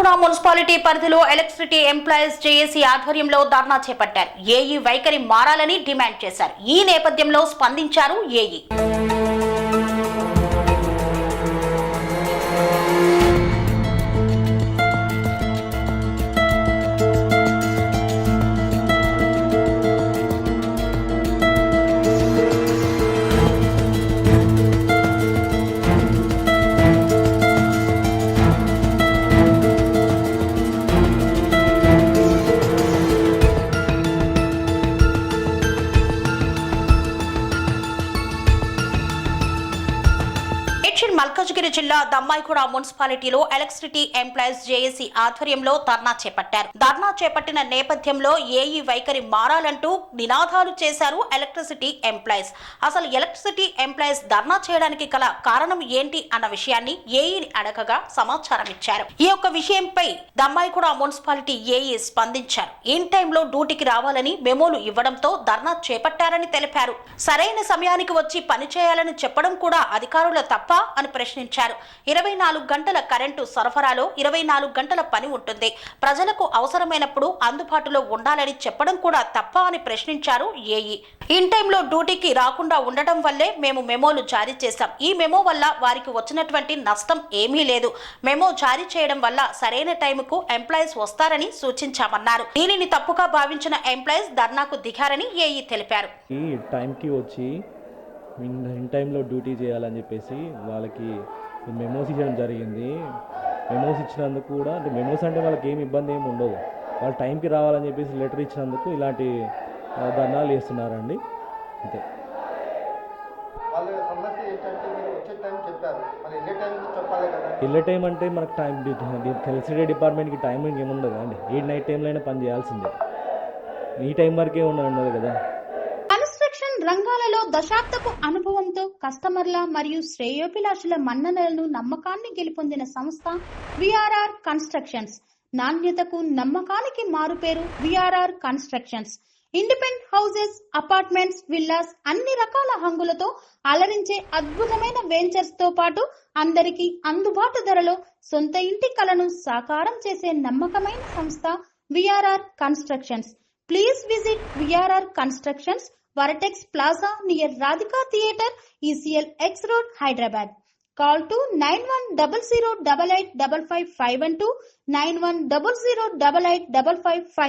Dammaiguda municipality పరిధిలో electricity employees JAC ఆధ్వర్యంలో ధర్నా చేపట్టారు. ఏఈ వైఖరి మారాలని డిమాండ్ చేశారు. ఈ నేపథ్యంలో స్పందించారు ఏఈ. మల్కాజ్గిరి జిల్లా దమ్మాయిగూడ మున్సిపాలిటీలో ఎలక్ట్రిసిటీ ఎంప్లాయీస్ జేఏసీ ఆధ్వర్యంలో ధర్నా చేపట్టారు. ధర్నా చేపట్టిన నేపథ్యంలో ఏఈ వైఖరి మారాలంటూ నినాదాలు చేశారు ఎలక్ట్రిసిటీ ఎంప్లాయీస్. అసలు ఎలక్ట్రిసిటీ ఎంప్లాయీస్ ధర్నా చేయడానికి గల కారణం ఏంటి అన్న విషయాన్ని ఏఈని అడగగా సమాచారం ఇచ్చారు. ఈ యొక్క విషయంపై దమ్మాయిగూడ మున్సిపాలిటీ ఏఈ స్పందించారు. ఇన్ టైంలో డ్యూటీకి రావాలని మెమోలు ఇవ్వడంతో ధర్నా చేపట్టారని తెలిపారు. సరైన సమయానికి వచ్చి పనిచేయాలని చెప్పడం కూడా అధికారుల తప్ప అని ప్రశ్నించారు. 24 గంటల కరెంటు సరఫరాలో 24 గంటల పని ఉంటుంది. ప్రజలకు అవసరమైనప్పుడు అందుబాటులో ఉండాలని చెప్పడం కూడా తప్ప అని ప్రశ్నించారు ఏఈ. ఇన్ టైంలో డ్యూటీకి రాకుండా ఉండటం వల్లే మేము మెమోలు జారీ చేశాం. ఈ మెమో వల్ల వారికి వచ్చినటువంటి నష్టం ఏమీ లేదు. మెమో జారీ చేయడం వల్ల సరైన టైంకు ఎంప్లాయీస్ వస్తారని సూచించామన్నారు. దీనిని తప్పుగా భావించిన ఎంప్లాయీస్ ధర్నాకు దిగారని ఏఈ తెలిపారు. ఈ టైంకి వచ్చి ఇన్ టైంలో డ్యూటీ చేయాలని చెప్పేసి వాళ్ళకి మెమోస్ ఇచ్చడం జరిగింది. మెమోస్ ఇచ్చినందుకు కూడా అంటే మెమోస్ అంటే వాళ్ళకి ఏమి ఇబ్బంది ఏమి ఉండదు. వాళ్ళు టైంకి రావాలని చెప్పేసి లెటర్ ఇచ్చినందుకు ఇలాంటి ధర్నాలు చేస్తున్నారండి. అంతే. వెళ్ళే టైం అంటే మనకు టైం ఎలక్ట్రిసిటీ డిపార్ట్మెంట్కి టైమింగ్ ఏముండదు అండి. ఏ నైట్ టైంలో అయినా పని చేయాల్సిందే. ఈ టైం వరకే ఉండదు కదా. రంగాలలో దశాబ్దపు అనుభవంతో కస్టమర్ల మరియు శ్రేయోభిలాషుల మన్ననలను నమ్మకాన్ని గెలుపొందిన సంస్థ విఆర్ఆర్ కన్స్ట్రక్షన్స్. నాణ్యతకు నమ్మకానికి మారుపేరు VRR constructions. Independent houses, apartments, villas అన్ని రకాల హంగులతో అలరించే అద్భుతమైన వెంచర్స్ తో పాటు అందరికీ అందుబాటు ధరలో సొంత ఇంటి కలను సాకారం చేసే నమ్మకమైన సంస్థ VRR constructions. Please visit VRR constructions, Varatex Plaza near Radhika Theatre, ECL X Road, Hyderabad. Call to 9100885551 9100885559.